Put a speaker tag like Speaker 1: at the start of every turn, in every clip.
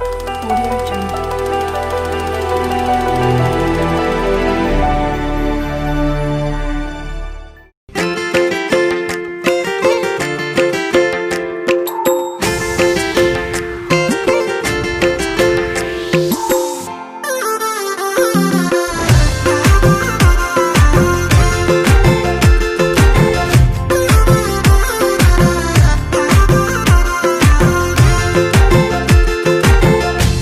Speaker 1: Audio Jungle.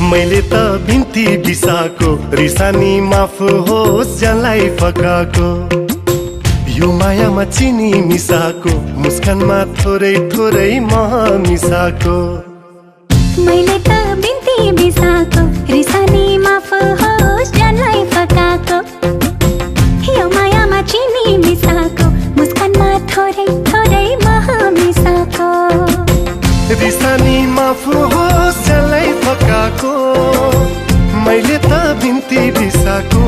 Speaker 2: मैले त बिन्ती बिसाको रिसानी माफ होस् जसलाई फकाको यो मायामा चिनी मिसाको मुस्कानमा थोरै थोरै मह मिसाको
Speaker 3: मैले त बिन्ती बिसाको रिसानी माफ होस् जसलाई फकाको यो मायामा चिनी मिसाको मुस्कानमा थोरै थोरै मह मिसाको
Speaker 2: रिसानी माफ होस् जसलाई फकाको मैले त बिन्ती बिसाको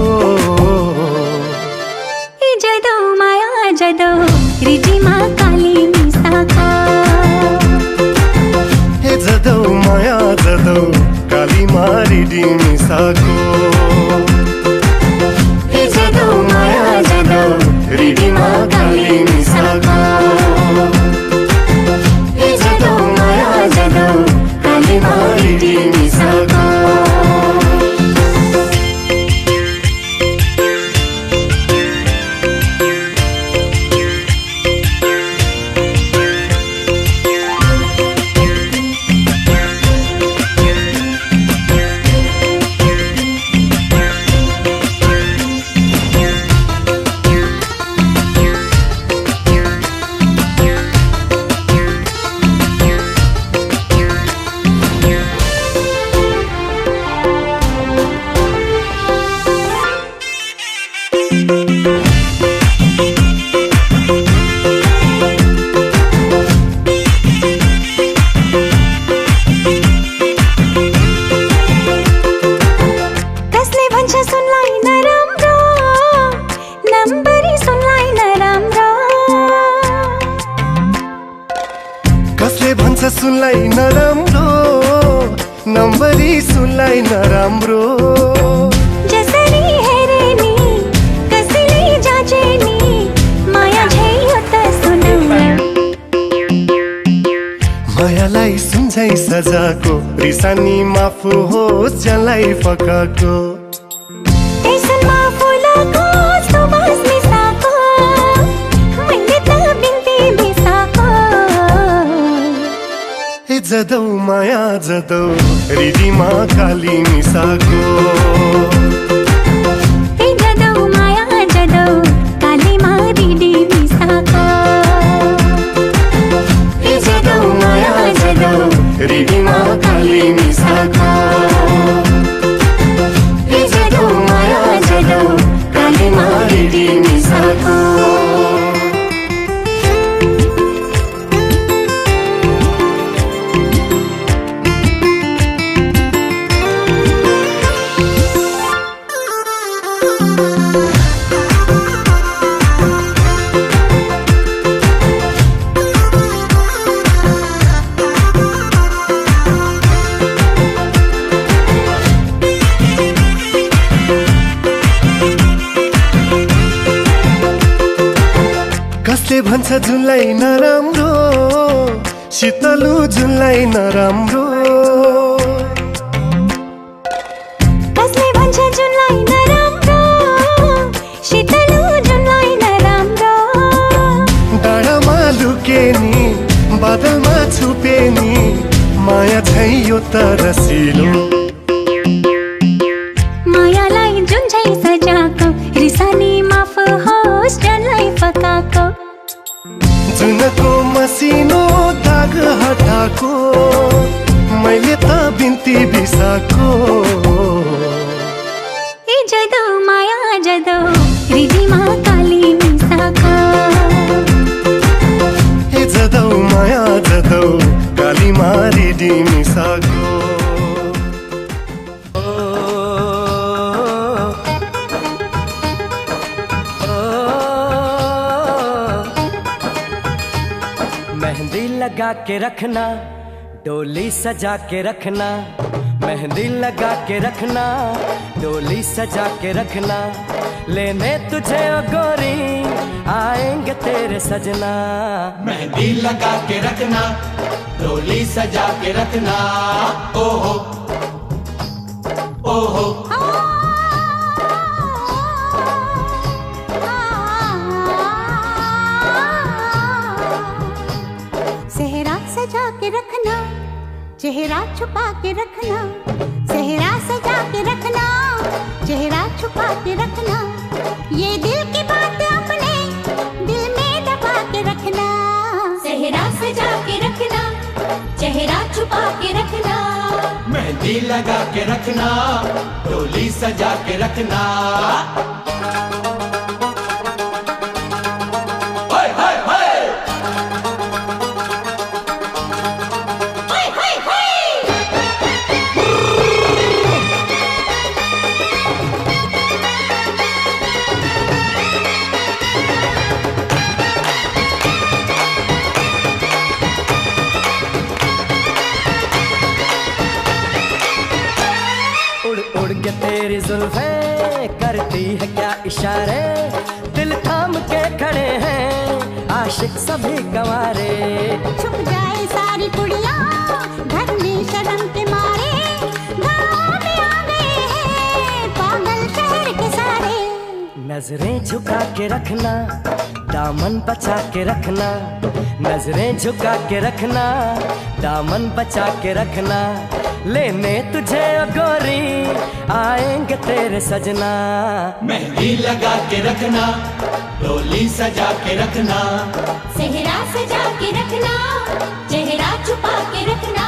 Speaker 3: जदो माया जदो रिटीमा काली मिसाको
Speaker 2: हे जदौ माया जदौ कालीमा रिडी मिसाको हे जदौ माया जदौ रिडीमा काली मिसाको हे जदौ माया जदौ कालीमा रिडी मिसाको कसले भन्छ सुनलाई नराम्रो नम्बरी सुनलाई नराम्रो
Speaker 3: जसरी हेरे नि कसैले जाचे नि माया झैयो त सुनौ
Speaker 2: मायालाई सुन्छै सजाको रिसानी माफ होस् जसलाई फकाको
Speaker 3: त्यसमा फुलको सुबास मिसाको मैले त बिन्ती बिसाको
Speaker 2: हे जदौ माया जदौ रिडीमा काली मिसाको
Speaker 3: हे जदौ माया जदौ कालीमा रिडी मिसाको
Speaker 2: हे जदौ माया जदौ रिडीमा काली मिसाको हे जदौ माया जदौ कालीमा रिडी मिसाको कसले भन्छ जुनलाई नराम्रो शीतलु जुनलाई नराम्रो
Speaker 3: कसले भन्छ जुनलाई नराम्रो शीतलु जुनलाई नराम्रो
Speaker 2: डाँडामा लुके नि बादलमा छुपे नि माया छै यो त रसिलो
Speaker 3: मायालाई जुन झै सजाको रिसानी माफ होस् जसलाई फकाको
Speaker 2: जुनको मसिनो दाग हटाको मैले त बिन्ती बिसाको
Speaker 3: जदो माया जदो रिडीमा काली मिसाको
Speaker 2: हे जदौ माया जदौ कालीमा रिडी मिसाको
Speaker 4: मेहंदी लगा के रखना, डोली सजा के रखना,
Speaker 1: मेहंदी लगा के रखना, डोली सजा के रखना, लेने तुझे ओ गोरी आएंगे तेरे सजना।
Speaker 4: मेहंदी लगा के रखना, डोली सजा के रखना, ओहो ओहो।
Speaker 3: सेहरा सजा के रखना, चेहरा छुपा के रखना, सेहरा सजा के रखना, चेहरा छुपा के रखना, ये दिल की बात अपने दिल में दबा के रखना। सेहरा सजा के रखना, चेहरा छुपा के रखना,
Speaker 4: मेहंदी लगा के रखना, डोली सजा के रखना।
Speaker 1: उड़ उड़ के तेरी जुल्फें करती है क्या इशारे, दिल थाम के खड़े हैं आशिक सभी गंवारे।
Speaker 3: छुप जाए सारी कुड़ियाँ घर में शर्म के मारे, गाँव में आ गए हैं पागल शहर के सारे।
Speaker 1: नजरें झुका के रखना, दामन बचा के रखना, नजरें झुका के रखना, दामन बचा के रखना, लेने तुझे ओ गोरी आएंगे तेरे सजना।
Speaker 4: मेहंदी लगा के रखना, डोली सजा के रखना,
Speaker 3: सेहरा सजा के रखना, चेहरा छुपा के रखना।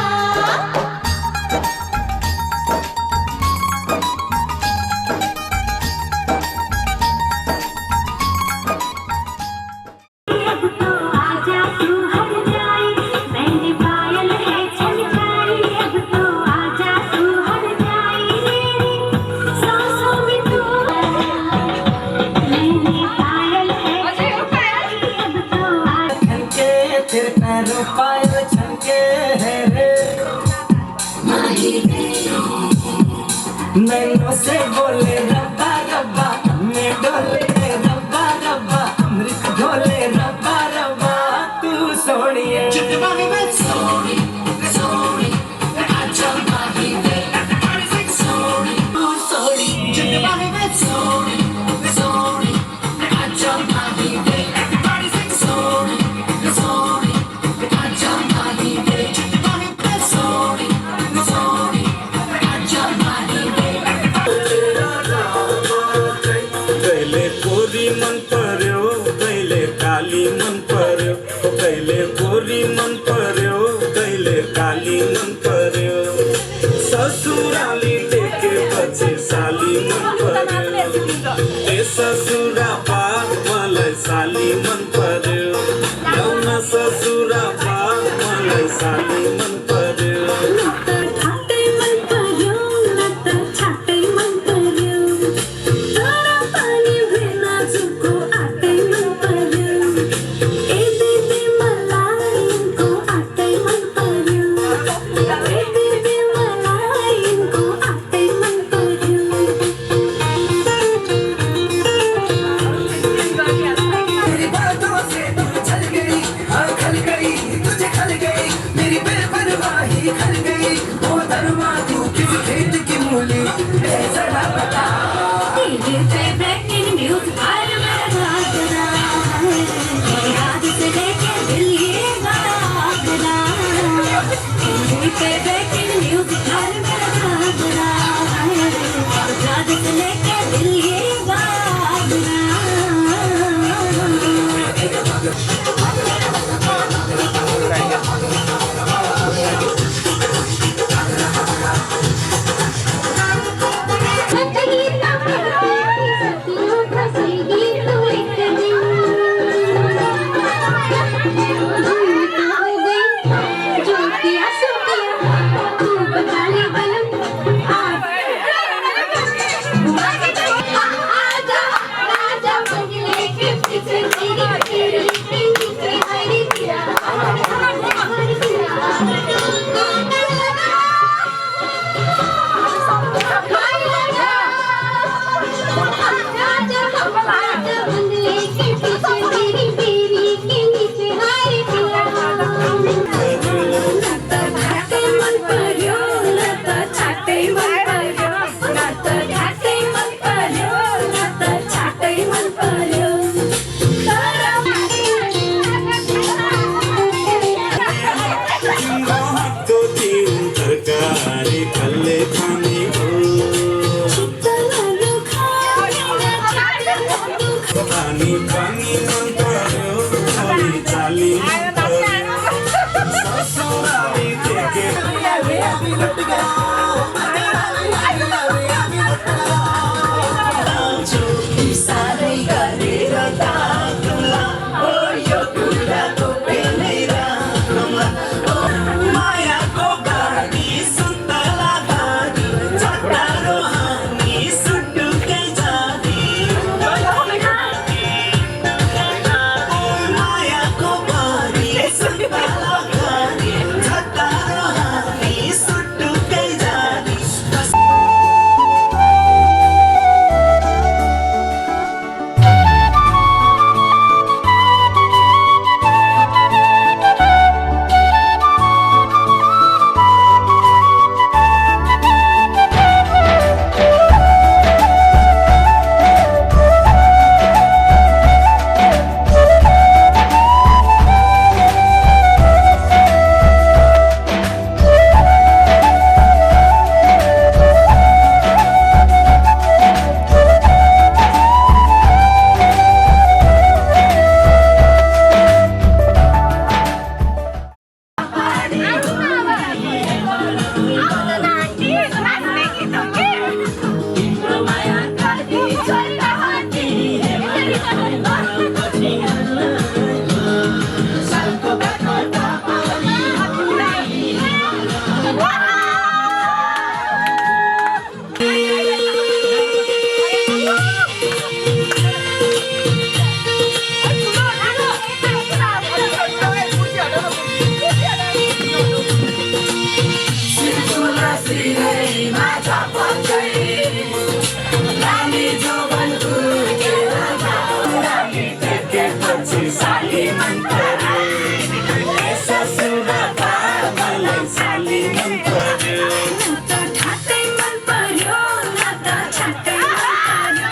Speaker 1: तेरे पैरों पायल छनके है रे, नैनों से बोले रब्बा रब्बा, मैं डोले रब्बा रब्बा, अमृत ढोले रब्बा रब्बा, तू सोनिए
Speaker 5: मन पर्यो कैले काली मन पर्यो, कैले गोरी मन पर्यो, कैले काली मन पर्यो, ससुराली देखे बचे साली मन पर्यो, ए ससुरा बा मलाई साली मन पर्यो, लौना ससुरा बा मलाई साली मन पर्यो।
Speaker 2: माझा पक्षी लाली जोवन फुर्केर जाऊ
Speaker 5: पछि साली मन पर्यो ससुरा बा मलाई साली मन पर्यो
Speaker 2: न त ठाट्टै मन पर्यो न त छाट्टै मन पर्यो न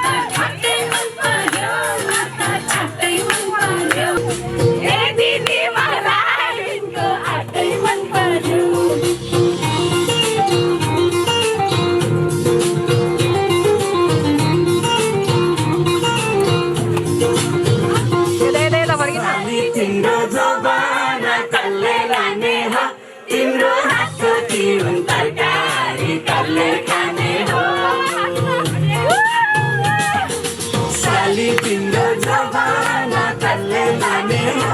Speaker 2: त ठाट्टै मन पर्यो न त छाट्टै मन पर्यो ए दिदी मलाई तिनको आटै मन पर्यो
Speaker 5: तिम्रो जवाना कसले लाने हो तिम्रो हातको तिउन तरकारी कसले खाने हो साली तिम्रो जवाना कसले लाने हो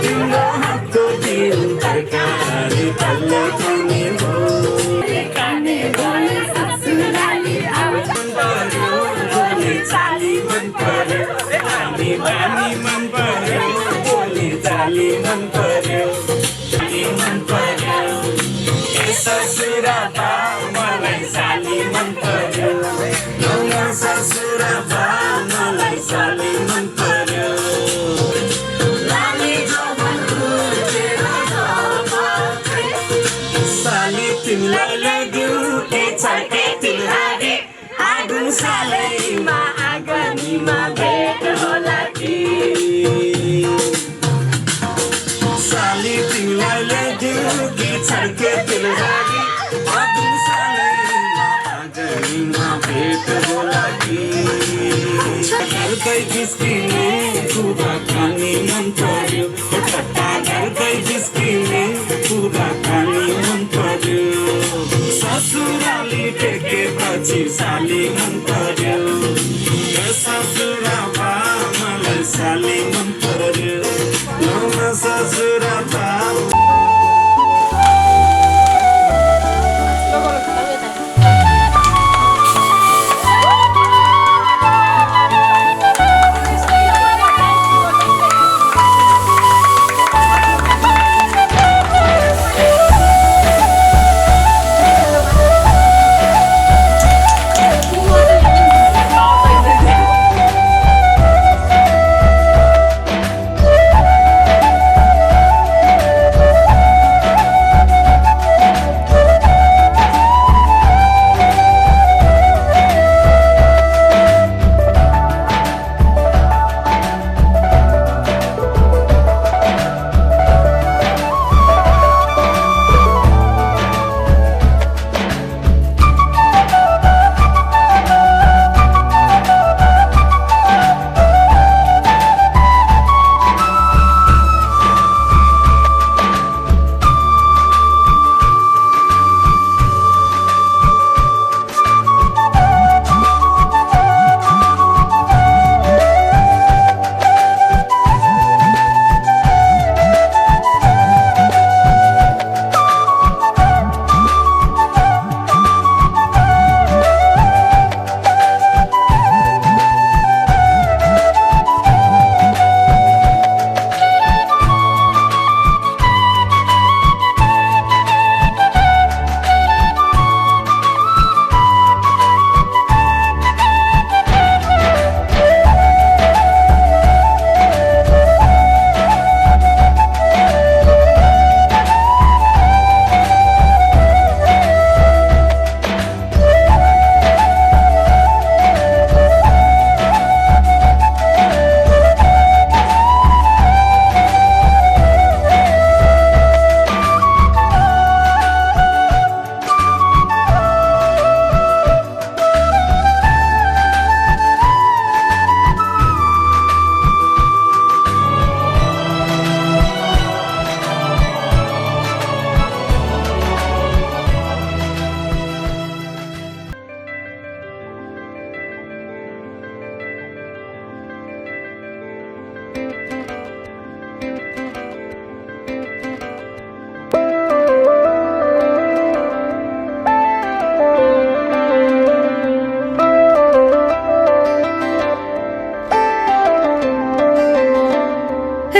Speaker 5: तिम्रो हातको तिउन तरकारी कसले खाने हो
Speaker 2: खाने भयो ससुराली आउँछ
Speaker 5: मन पर्यो बोली चाली मन पर्यो हामी बानी मन पर्यो बोली चाली मन पर्यो मन पर्यो ए ससुरा बा मलाई साली मन पर्यो नौना ससुरा बा मलाई साली मन पर्यो
Speaker 2: लाली जोवन फुर्केर जाऊ
Speaker 5: साली तिमीलाई लाग्यो के छ के तिमीलाई आगो सालैमा आगनीमा भेट होला कि साली तिमीलाई लाग्यो कि छड्के तिलहारी आगो सालैमा आगनीमा भेट होला कि घरकै जिस्किने कुरा खाने मन पर्यो ठट्टा घरकै जिस्किने कुरा खाने मन पर्यो ससुराली टेकेपछि साली मन पर्यो ससुरा बा मलाई साली मन पर्यो नौना ससुरा बा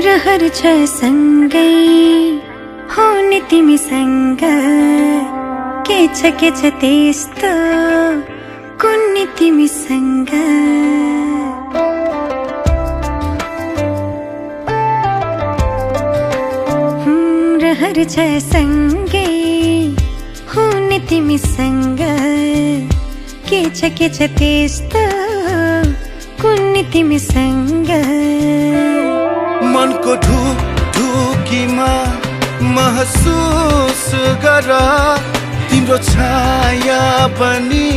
Speaker 2: रहर छ सँगै हुने तिमीसँग के छ त्यस्तो कुन्नी तिमीसँग रहर छ सँगै हुने तिमीसँग के छ त्यस्तो कुन्नी तिमीसँग
Speaker 6: मनको ढुकीमा महसुस गर तिम्रो छाया पनि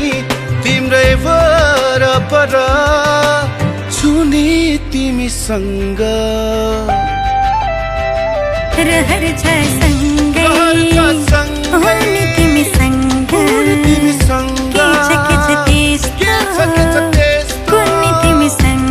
Speaker 6: तिम्रै वरपर छुनी तिमीसँग
Speaker 2: रहर छ सँगै हुने तिमीसँग के छ त्यस्तो कुन्नी तिमीसँग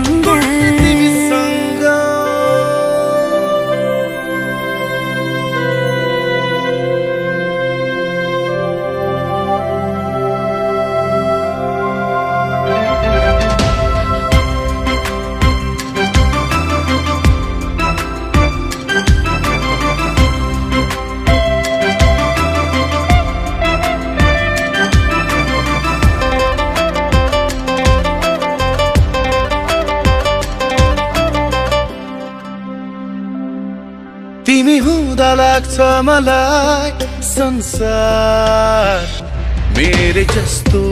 Speaker 6: तिमी हुँदा लाग्छ मलाई संसार मेरे जस्तो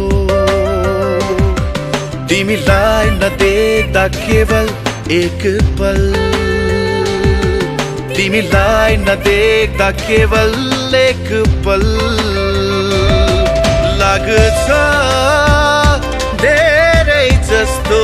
Speaker 6: तिमीलाई नदेख्दा केवल एक पल तिमीलाई नदेख्दा केवल एक पल लाग्छ धेरै जस्तो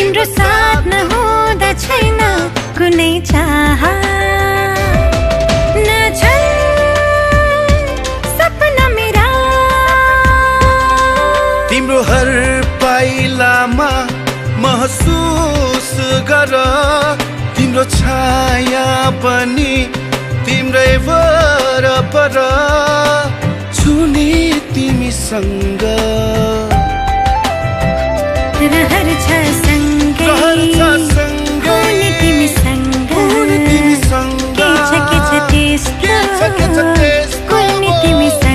Speaker 2: तिम्रो साथ नहुँदा छैन कुनै चाह नछन् सपना मेरा
Speaker 6: तिम्रो हर पाइलामा महसुस गर तिम्रो छाया पनि तिम्रै वरपर छुनी तिमीसँग
Speaker 2: रहर छ सँगै हुने तिमीसँग के छ त्यस्तो कुन्नी तिमीसँग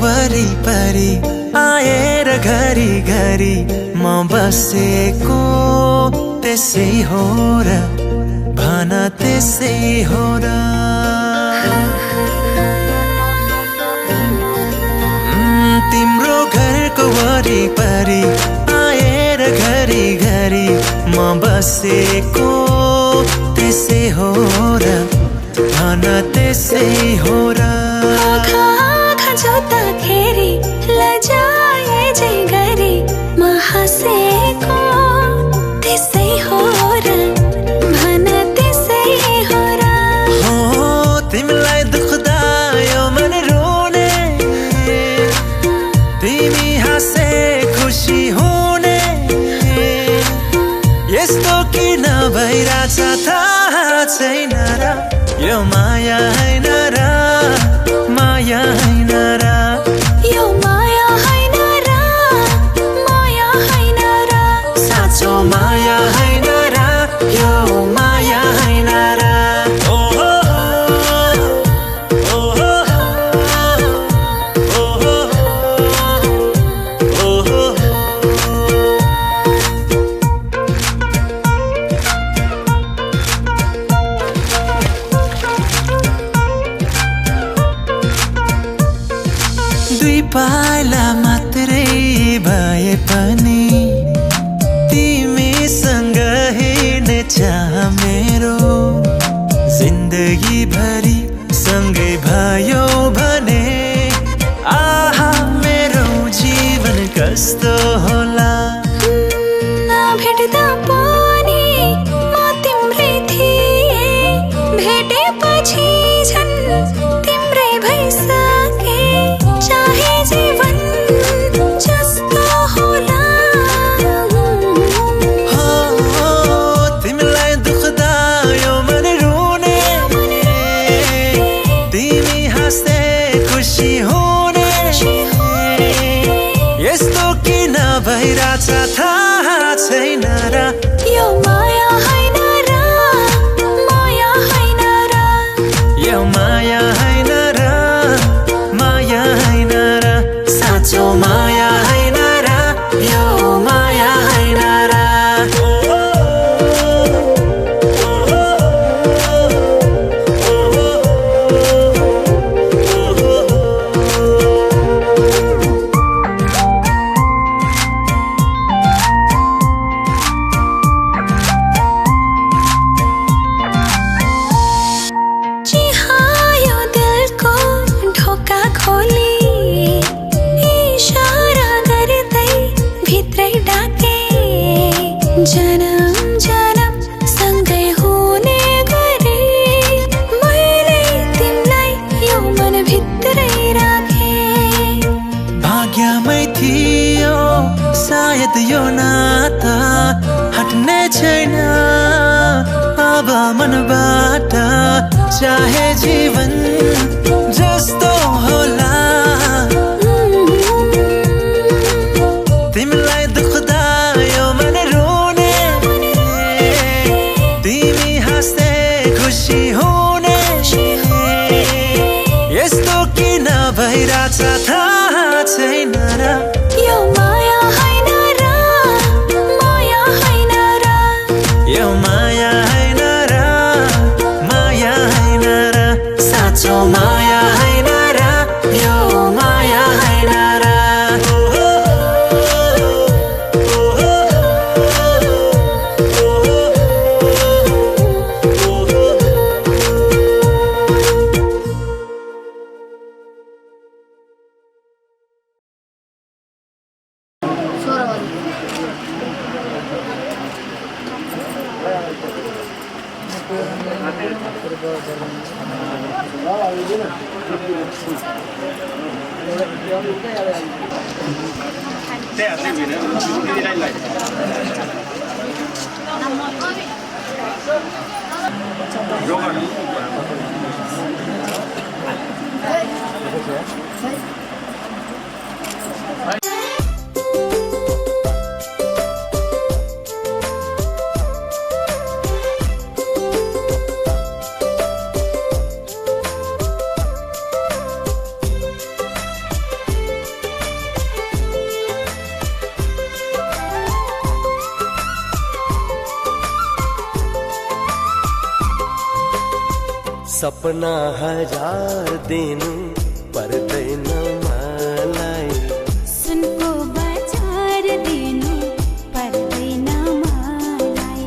Speaker 1: वरिपरि आएर घरी घरी म बसेको त्यसै हो र भन त्यसै हो र तिम्रो घरको वरिपरि आएर घरी घरी म बसेको त्यसै हो र भन त्यसै हो र
Speaker 2: जोत्दाखेरि लजाए जे गरी म हँसेको त्यसै हो र भन त्यसै
Speaker 7: यो माया हैन र माया हैन र
Speaker 2: यो माया हैन र माया हैन र
Speaker 7: साँचो माया हैन र यो माया हैन र ओहो ओहो ओहो ओहो दुई पाइला मात्रै भए पनि तिमीसँग हिँड्ने चाह मेरो जिन्दगी भरि सँगै भयो भने आहा मेरो जीवन कस्तो होला
Speaker 2: भेट्दा पनि म तिम्रै थिएँ भेटेपछि झन् तिम्रै भइसके चाहे जीवन जस्तो होला
Speaker 7: हो तिमीलाई दुख्दा यो मन रुने तिमी हाँस्दै खुसी हुने यस्तो किन भइरहेछ थाहा छैन र
Speaker 2: यो माया हैन र माया हैन र
Speaker 7: यो माया हैन र माया हैन र साँचो माया हैन र यो माया हैन र
Speaker 2: चिहायो दिलको ढोका खोली इशारा गर्दै भित्रै डाके जन्म जन्म सँगै हुने गरे मैले तिमीलाई यो मन भित्रै राखे
Speaker 7: भाग्यमै थियो सायद यो नाता हट्ने छैन अब मनबाट चाहे जीवन जस्तो होला तिमीलाई दुख्दा यो मन रुने तिमी हाँस्दै खुसी हुने यस्तो किन भइरहेछ थाहा छैन र
Speaker 2: यो माया हैन र माया हैन र
Speaker 7: यो माया हैन र माया हैन र साँचो माया हैन र यो माया हैन र
Speaker 1: सपना हजार दिनु पर्दैन मलाई
Speaker 3: सुनको बजार दिनु पर्दैन मलाई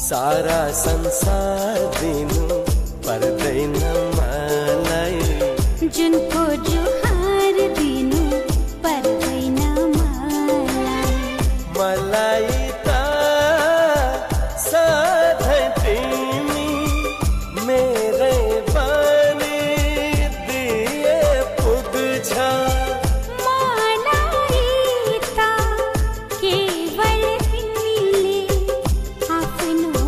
Speaker 1: सारा संसार दिनु पर्दैन मलाई
Speaker 3: जुनको जुहार दिनु पर्दैन मलाई
Speaker 1: मलाई त सधैँ तिमी मेरै बनी दिए पुग्छ
Speaker 3: मलाई त केवल तिमीले आफ्नो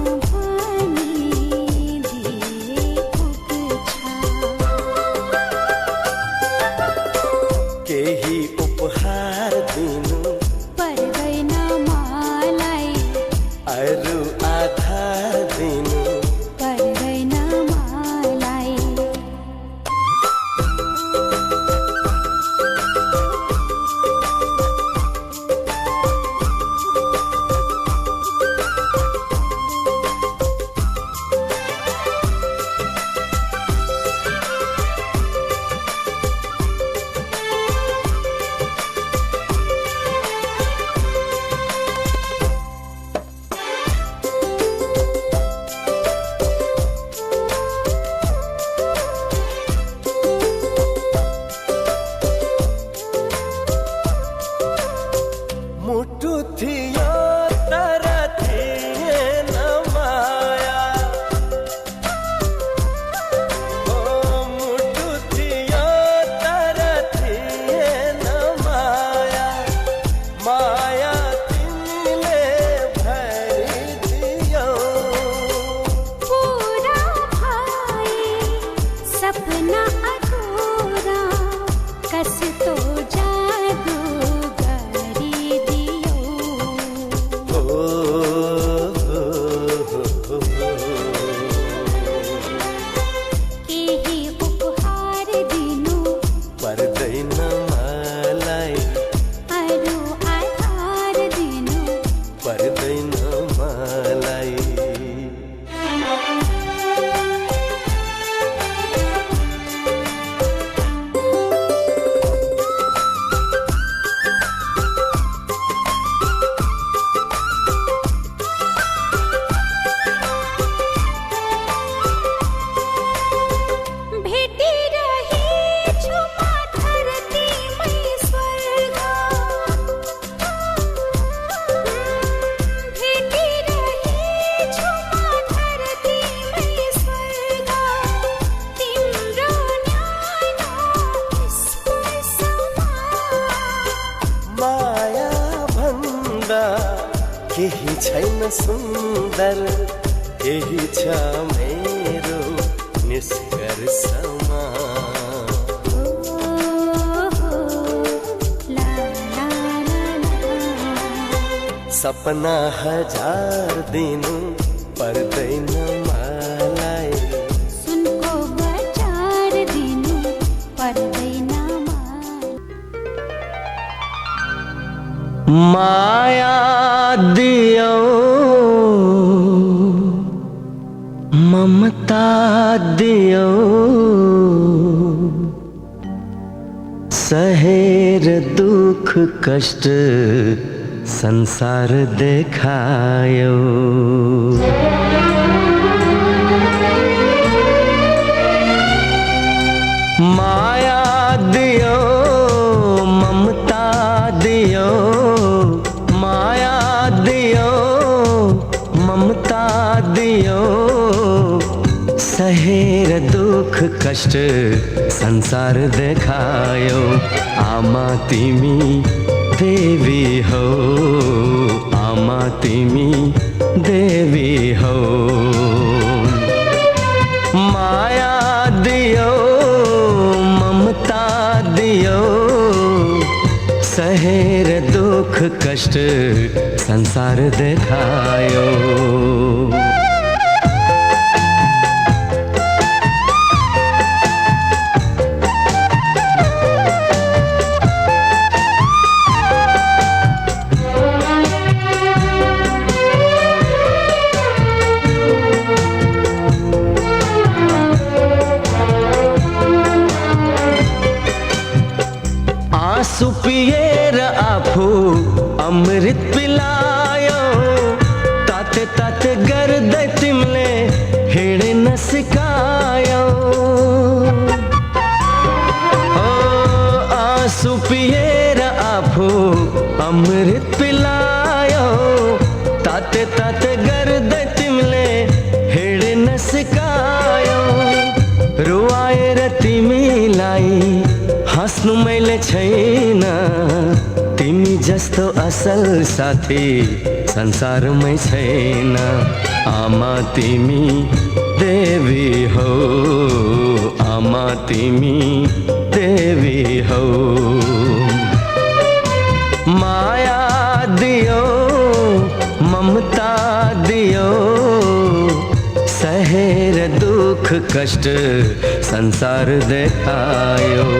Speaker 1: छैन सुन्दर यही छ मेरो निष्कर्षमा सपना हजार दिनु पर्दैन मलाई
Speaker 3: सुनको बचार दिनु पर्दैन
Speaker 1: माया दियो ममता दियो सहेर दुख कष्ट संसार देखायो माया दियो ममता दियो माया दियो ममता दियो सहेर दुख कष्ट संसार देखायो आमा तिमी देवी हो आमा तिमी देवी हो माया दियो ममता दियो सहेर दुख कष्ट संसार देखायो आँसु पिएर आफू अमृत पिलायो ताते ताते गर्दै तिमीले हिँड्न सिकायो ओ आँसु पिएर आफू अमृत पिलायो ताते ताते गर्दै तिमीले हिँड्न सिकायो रुवाएर तिमीलाई हाँस्नु मैले छैन तिमी जस्तो असल साथी संसारमै छैन आमा तिमी देवी हो आमा तिमी देवी हो माया दियो ममता दियो सहेर दुख कष्ट संसार देखायो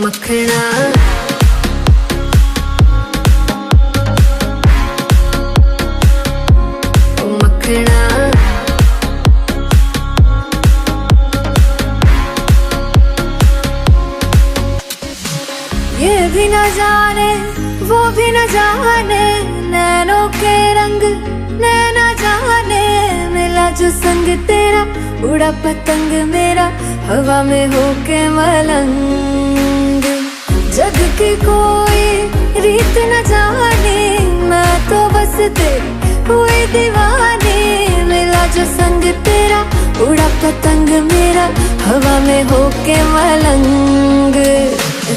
Speaker 2: मखना मखना ये भी न जाने वो भी न जाने नैनों के रंग, नैना जाने मिला जो संग तेरा, उड़ा पतंग मेरा हवा में होके मलंग। जग की कोई रीत न जाने, मैं तो बस तेरी हुई दीवानी, मिला जो संग तेरा, उड़ा पतंग मेरा हवा में होके मलंग।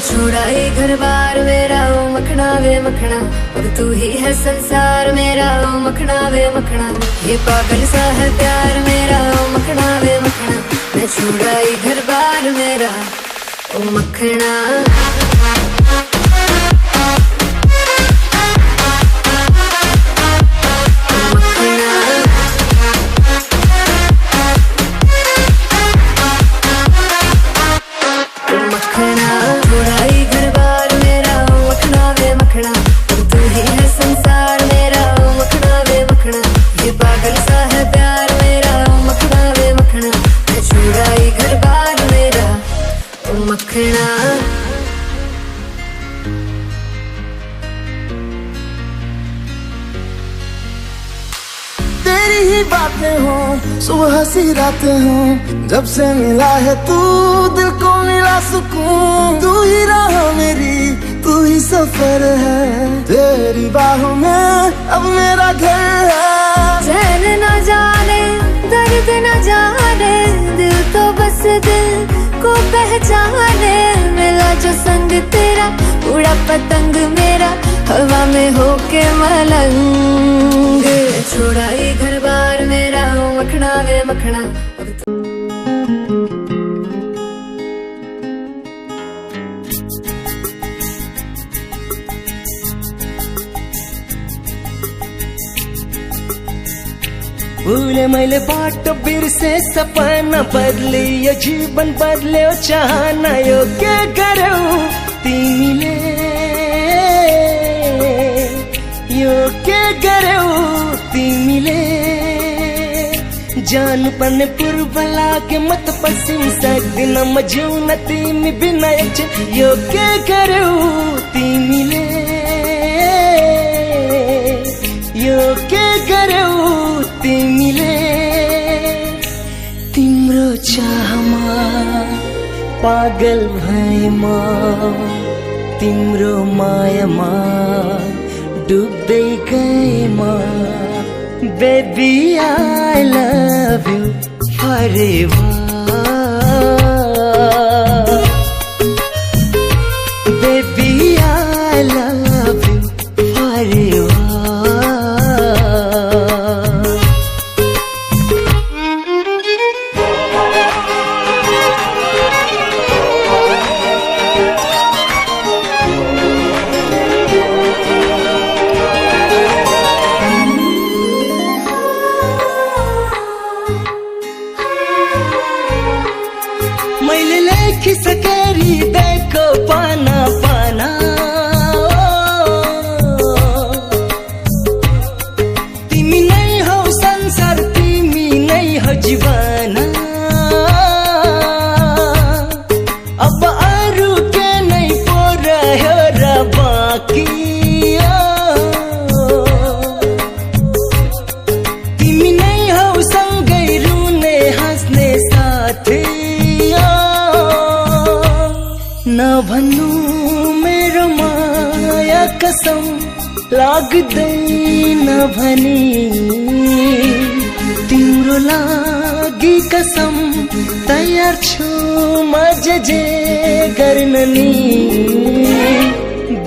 Speaker 2: छोड़ा ये घर बार मेरा ओ मखना वे मखना, अब तू ही है संसार मेरा ओ मखना वे मखना, ये पागल सा है प्यार मेरा ओ मखना वे मखना। मैं छोड़ा ये घर बार मेरा ओ मखना।
Speaker 8: तेरी ही बातें हो सुबह सी रातें हो, जब से मिला है तू दिल को मिला सुकून। तू ही राह मेरी तू ही सफर है, तेरी बाहों में अब मेरा घर है।
Speaker 2: चैन न जाने दर्द न जाने, दिल तो बस दिल को पहचाने, मिला जो संग तेरा, उड़ा पतंग मेरा हवा में होके मलंग। छोड़ा ये घर बार मेरा ओ मखना वे मखना, अब तू
Speaker 1: भूले मैले बाटो बिर्से, सपना बदले यो जीवन बदल्यो चाहना, यो के गर्यौ तिमीले, यो के गर्यौ तिमीले। जानु पर्ने पूर्व लागे मत पश्चिम, सक्दिन म जिउन तिमी बिना एकछिन, यो के गर्यौ तिमीले, यो के गर्यौ तिमीले। तिम्रो चाहमा पागल भएमा, तिम्रो मायामा डुब्दै गएमा। Baby I love you forever, baby I love you forever। मैले लेखिसके हृदयको पाना पाना, तिमी नै हौ संसार, तिमी नै हौ जीवन। अब अरू के नै पो रह्यो र बाँकी, तिमी नै हौ सँगै रुने हाँस्ने साथी। नभन्नु मेरो माया कसम, लाग्दैन भनी तिम्रो लागि कसम, तयार छु म जे गर्न नि।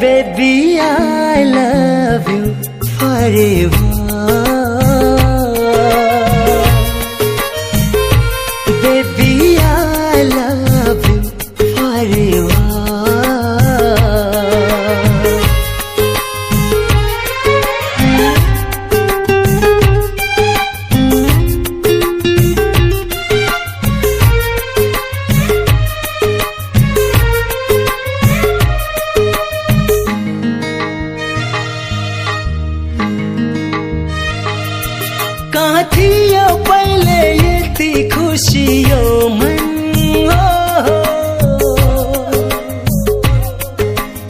Speaker 1: Baby I love you forever, baby I love you forever। कहाँ थियो पहिले यति खुसी यो मन,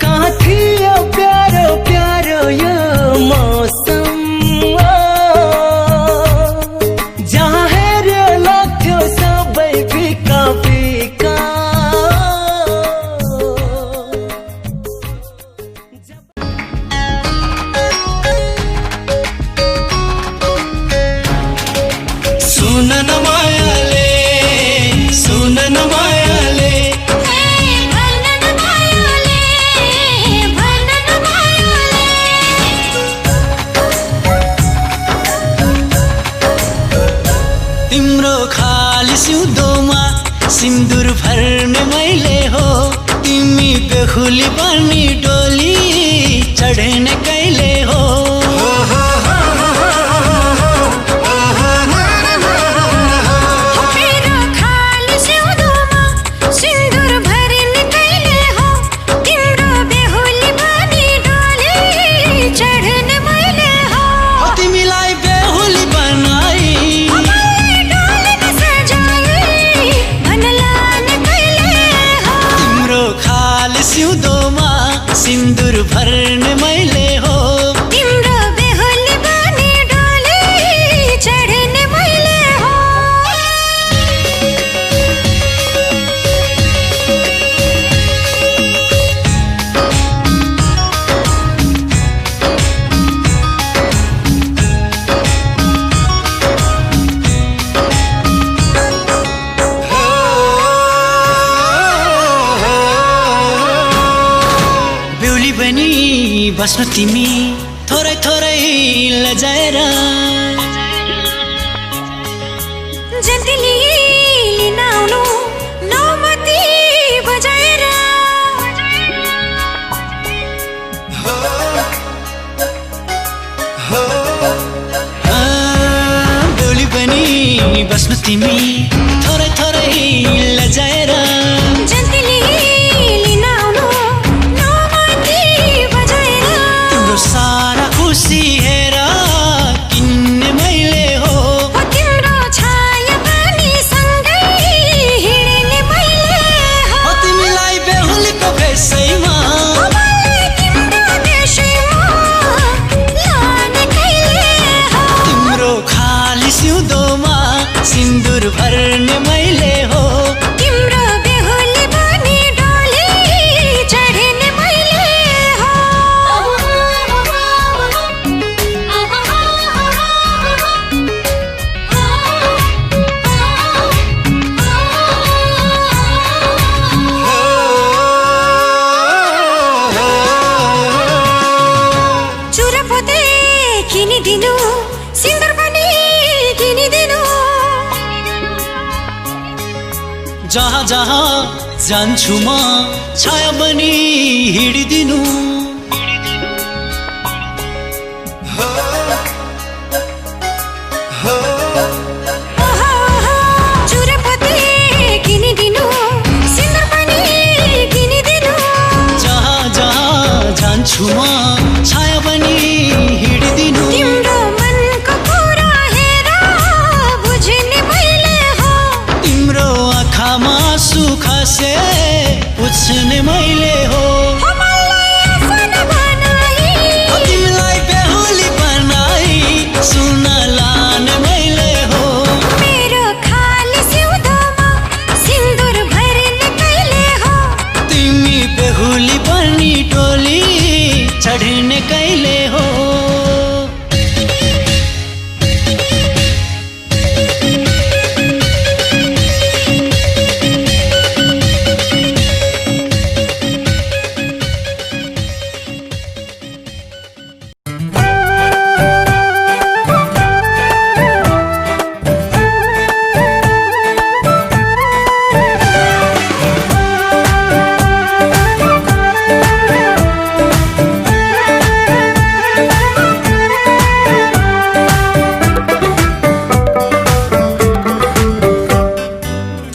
Speaker 1: कहाँ थियो प्यारो प्यारो
Speaker 7: सुन न मायाले सुन न मायाले तिम्रो खाली सिउँदोमा सिन्दुर भर्ने मैले हो तिमी बेहुली बनी डोली चढ्ने कहिले हो सिउँदोमा सिन्दुर भर्ने मैले हो
Speaker 2: तिम्रो बेहुली बनी डोली चढ्ने मैले हो
Speaker 7: बस्नु तिमी थोरै थोरै लजाएर
Speaker 2: जन्तिली लिन आउनु नौमती बजाएर
Speaker 7: बेहुली पनि बस्नु तिमी थोरै थोरै लजाएर
Speaker 2: जन्तिली लिन आउनु नौमती बजाएर
Speaker 7: तिम्रो सारा खुसी हेर किन्ने मैले हो
Speaker 2: तिम्रो छाया पनि सँगै हिँड्ने मैले हो
Speaker 7: तिमीलाई बेहुलीको भेषैमा
Speaker 2: तिम्रो देशैमा लाने कहिले हो
Speaker 7: तिम्रो खाली सिउँदोमा सिन्दुर भर्ने मैले हो
Speaker 2: तिम्रो बेहुली बनी डोली चढ्ने मैले चुरा पोते किनिदिनु सिन्दुर पनि किनिदिनु
Speaker 7: जहाँ जहाँ जान्छु म छाया बनी हिँडिदिनु
Speaker 2: चुरा पोते किनिदिनु सिन्दुर पनि किनिदिनु
Speaker 7: जहाँ जहाँ जान्छु म छाया बनी हिँडिदिनु
Speaker 2: तिम्रो मनको कुरा हेर बुझ्ने मैले हो
Speaker 7: तिम्रो आँखामा सुख से पुछ्ने मैले हो तिमीलाई बेहुली बनाई सुन लाने मैले हो
Speaker 2: मेरो खाली सिउँदोमा सिन्दुर भर्ने कहिले हो
Speaker 7: तिमी बेहुली बनी डोली चढ्ने कहिले हो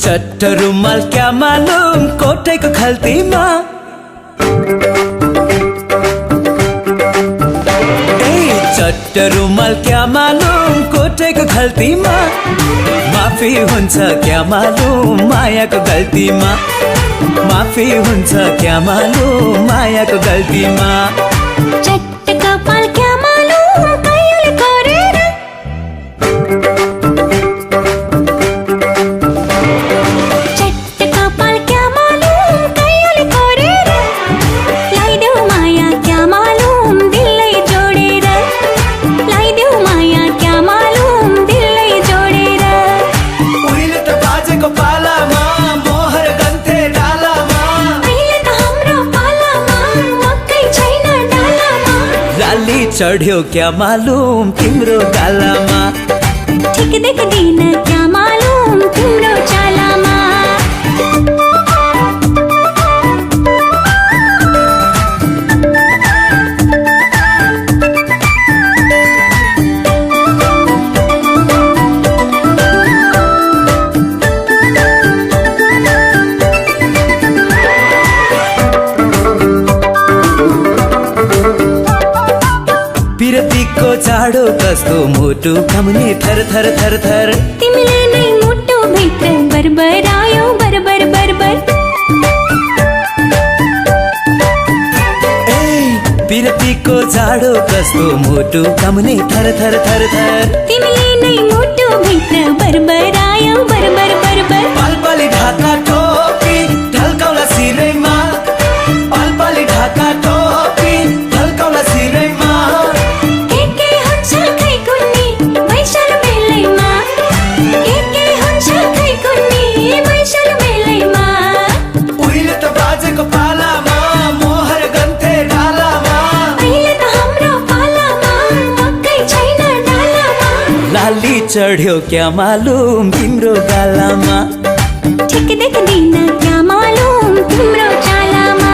Speaker 1: चट्ट रुमाल क्या मालूम कोठे को खल्तीमा चट्ट रुमाल क्या मालूम कोठे को खल्तीमा माफी हुन्छ क्या मालूम मायाको गल्तीमा माफी हुन्छ क्या मालूम मायाको गल्तीमा
Speaker 2: चट्ट कपाल क्या मालूम कहिले गरेर चट्ट कपाल क्या मालूम कहिले गरेर लाइदेऊ माया क्या मालूम दिलै जोडेर लाइदेऊ माया क्या मालूम दिलै जोडेर
Speaker 7: चढ्यो क्या मालुम तिम्रो गालामा
Speaker 2: ठिक देख्दिन क्या मालुम तिम्रो चालामा
Speaker 7: पिरतीको जाडो कस्तो मुटु कम्ने थर थर थर थर
Speaker 2: तिमीले नै मुटु भित्र बरबरायो बरबर बरबर
Speaker 7: पिरतीको जाडो कस्तो मुटु कम्ने थर थर थर थर
Speaker 2: तिमीले नै मुटु भित्र बरबरायो बरबर बरबर
Speaker 7: पालपाली ढाका टोपी ढल्काउला सिरैमा पालपाली ढाका टोपी ढल्काउला सिरैमा
Speaker 2: के हुन्छ खै कुन्नी मैसल मेलैमा के हुन्छ खै कुन्नी मैसल मेलैमा
Speaker 7: उहिले त बाजेको पालामा मोहर गन्थे डालामा
Speaker 2: अहिले त हाम्रो पालामा मकै छैन डालामा
Speaker 7: लाली चढ्यो क्या मालुम तिम्रो गालामा
Speaker 2: ठिक देख्दिन क्या मालुम तिम्रो चालामा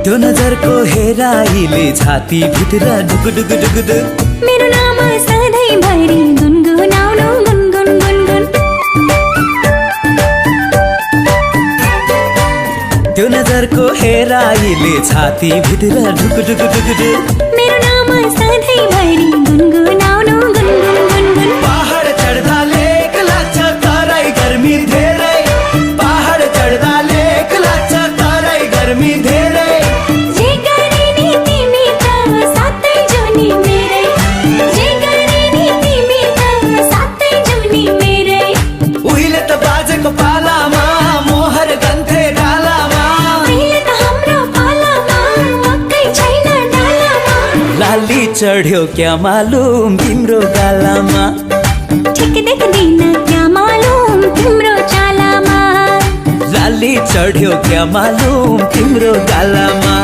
Speaker 7: त्यो नजरको हेराइले छाती भित्र ढुक ढुक ढुक ढुक
Speaker 2: मेरो नाम सधैँभरि गुनगुनाउनु गुनगुन गुनगुन
Speaker 7: त्यो नजरको हेराइले छाती भित्र ढुक ढुक ढुक ढुक
Speaker 2: मेरो नाम सधैँभरि गुनगुनाउनु गुनगुन गुनगुन
Speaker 7: पहाड चढ्दा लेक लाग्छ तराई गर्मी धेरै पहाड चढ्दा लेक लाग्छ तराई गर्मी धेरै
Speaker 2: जे गरे नि तिमी त सातै जुनी मेरै जे गरे नि तिमी त सातै जुनी मेरै
Speaker 7: उहिले त बाजेको पालामा मोहर गन्थे डालामा
Speaker 2: अहिले त हाम्रो पालामा मकै छैन डालामा
Speaker 7: लाली चढ्यो क्या मालुम तिम्रो गालामा
Speaker 2: ठिक देख्दिन क्या मालुम तिम्रो चालामा
Speaker 7: लाली चढ्यो क्या मालुम तिम्रो गालामा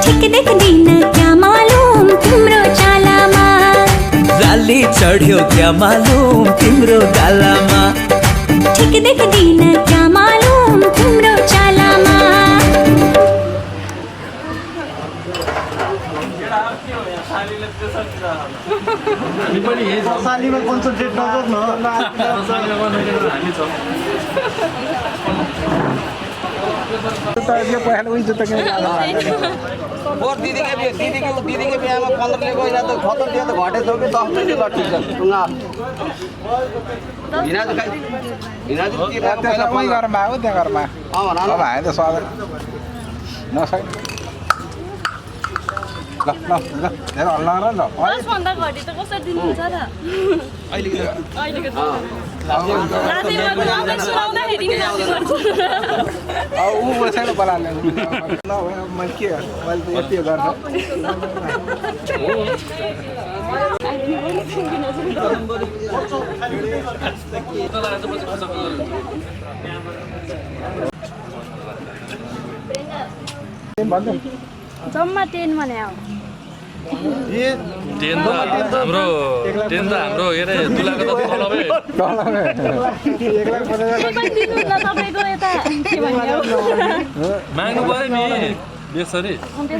Speaker 2: ठिक देख्दिन क्या मालुम तिम्रो चालामा
Speaker 7: लाली चढ्यो क्या मालुम तिम्रो गालामा
Speaker 2: ठिक देख्दिन क्या मालुम तिम्रो चालामा
Speaker 9: सालीमा कन्सन्ट्रेट नगर्नु
Speaker 10: और दीदी के बिहामा 15 ले गयो या त खतर दियो त घटे थो कि 10 ले लट्ठी छ टुंगा हिना त हिना त के पहिला
Speaker 9: पहिला घरमा आऊ त्यहाँ घरमा
Speaker 10: अँ भन
Speaker 9: अब हामी त स्वागत नसै ल ल ल हेर हल्ला गर ल
Speaker 11: भन्दा घटी त कसरी दिनुहुन्छ त अहिलेको रातिमा गुनाउँदै सुनाउँदाखेरि नि गाउने गर्छु
Speaker 9: अब ऊ बसेर बोलाले ल मैले के मैले त यति गर्छ
Speaker 11: जम्मा 10 भने हो
Speaker 5: टेन त हाम्रो के अरे दुलाको त तलबै
Speaker 11: तपाईँको यता के भन्ने
Speaker 5: माग्नु पर्यो नि बेसरी हामी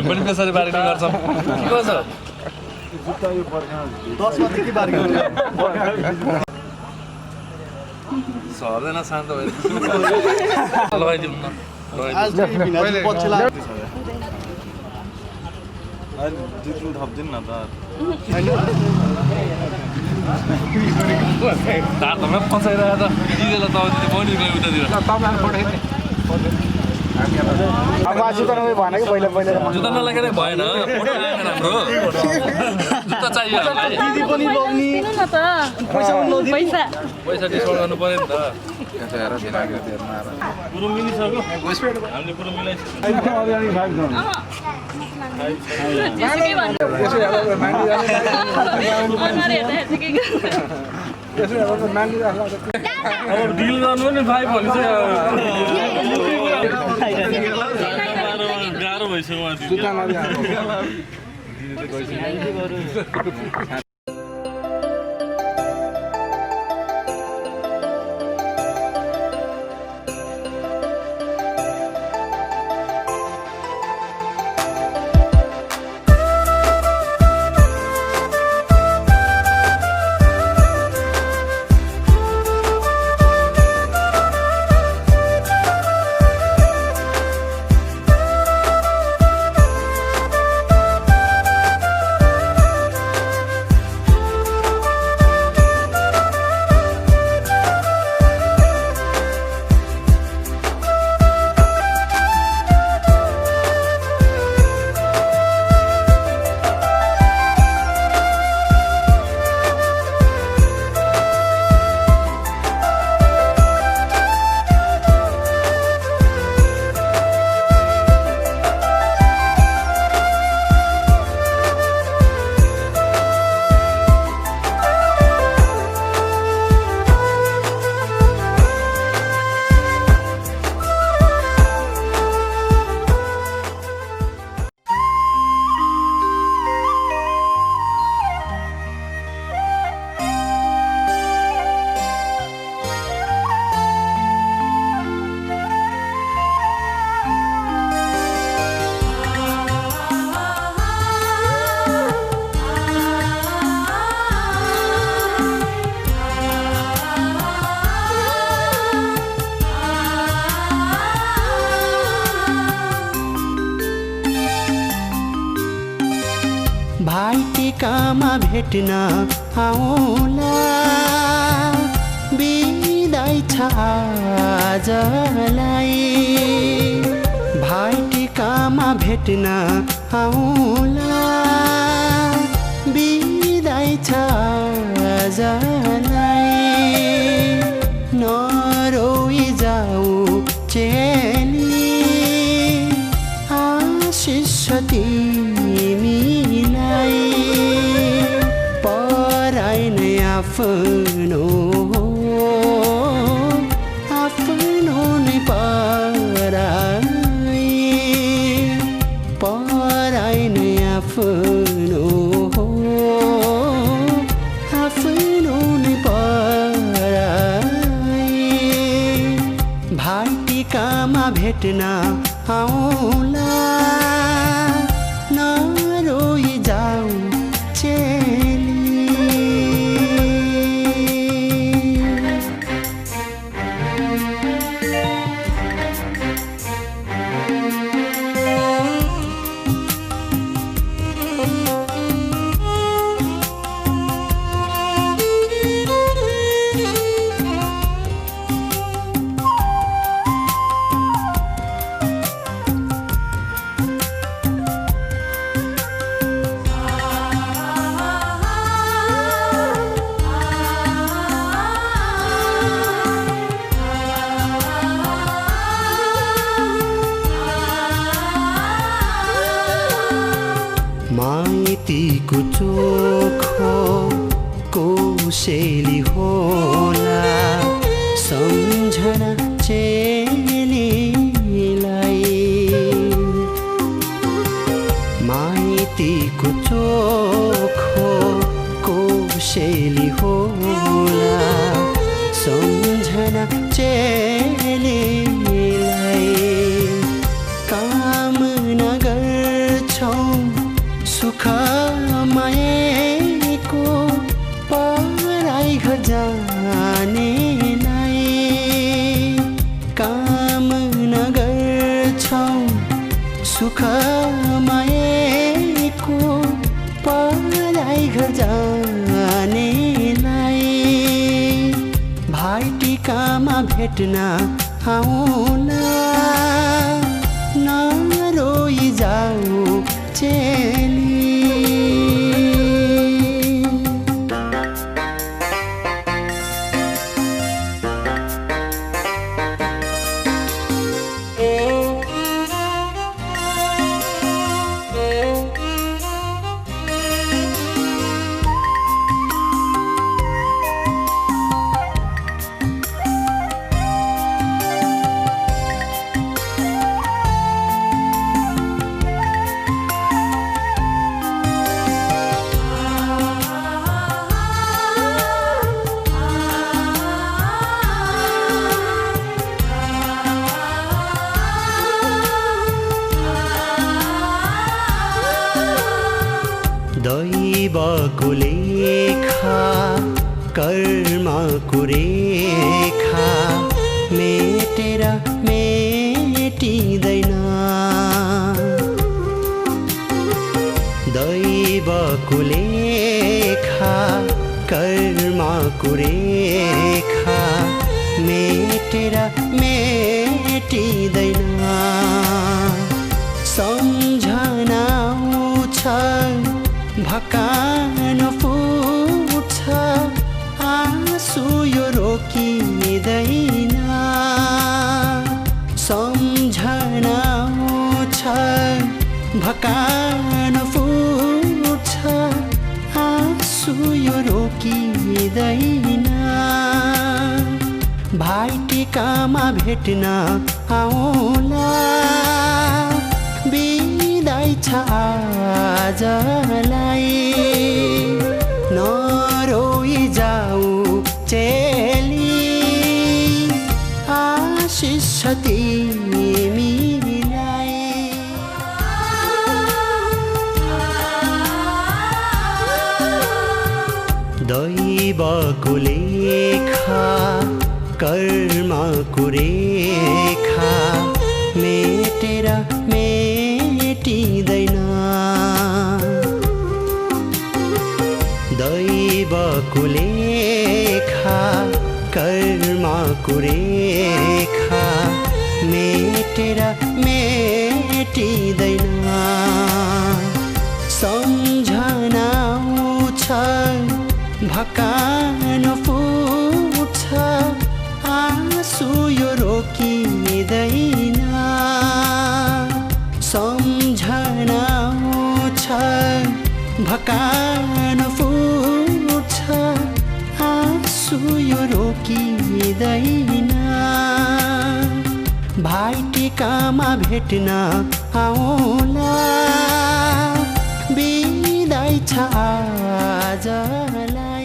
Speaker 5: पनि बेसरी बार्गेनिङ गर्छौँ के गर्छ सर्दैन शान्त भयो लगाइदिउँ न
Speaker 9: जित्नु थप्दिन न त
Speaker 5: तार त फसाइरहेको त दिदीलाई त बहिनी गयो उतातिर
Speaker 9: तपाईँलाई पठाइदिएँ अब जुत्ता नभए भएन कि पहिला
Speaker 5: जुत्ता नलागेर भएन फोटो आएन हाम्रो जुत्ता चाहियो हामीलाई
Speaker 9: दिदी पनि लाउने
Speaker 11: किन न त
Speaker 9: पैसा पनि नदिने
Speaker 5: पैसा डिस्काउन्ट गर्नु पर्यो नि त पुरो मिलिसक्यो हामीले पुरो मिलाइसक्यो
Speaker 11: जेसुकै भन्छ अनुहार हेर्दाखेरि के
Speaker 5: अब डिल गर्नु नि भाइ भन्छ गाह्रो भइसक्यो
Speaker 9: जुत्ता नदिए
Speaker 12: भाइटिकामा भेट्न आउला बिदाई छ आजलाई भाइटिकामा भेट्न आउला बिदाई छ आजलाई नरोई जाऊ चेली आशिष तिमीलाई पराई नै आफ्नो आफ्नो नै पराई पराई नै आफ्नो आफ्नो नै पराई भाइटिकामा भेट्न आउला नरोई जाऊ माइतीको चोखो कोसेली होला सम्झना चेलीलाई माइतीको चोखो कोसेली होला सम्झना चेलीलाई कामना गर्छौँ सुख माएको पराई घर जानेलाई कामना गर्छौँ सुख माएको पराई घर जानेलाई भाइटिकामा भेट्न आउला दैवको लेखा कर्मको रेखा मेटेर मेटिँदैन दैवको लेखा कर्मको रेखा मेटेर मेटिँदैन सम्झना आउँछ भकान फुट्छ आँसु यो रोकिँदैन सम्झना आउँछ भकान फुट्छ आँसु यो रोकिँदैन भाइटिकामा भेट्न आउँला बिदाई छ आजलाई नरोई जाऊ चेली आशिष छ तिमीलाई दैवको लेखा कर्मको रेखा मेटेर मेटिँदैन दैवको लेखा कर्मको रेखा मेटेर मेटिँदैन सम्झना आउँछ भकान फुट्छ आँसु यो रोकिँदैन सम्झना आउँछ भकान फुट्छ आँसु यो रोकिँदैन भाइटिकामा भेट्न आउँला बिदाई छ आजलाई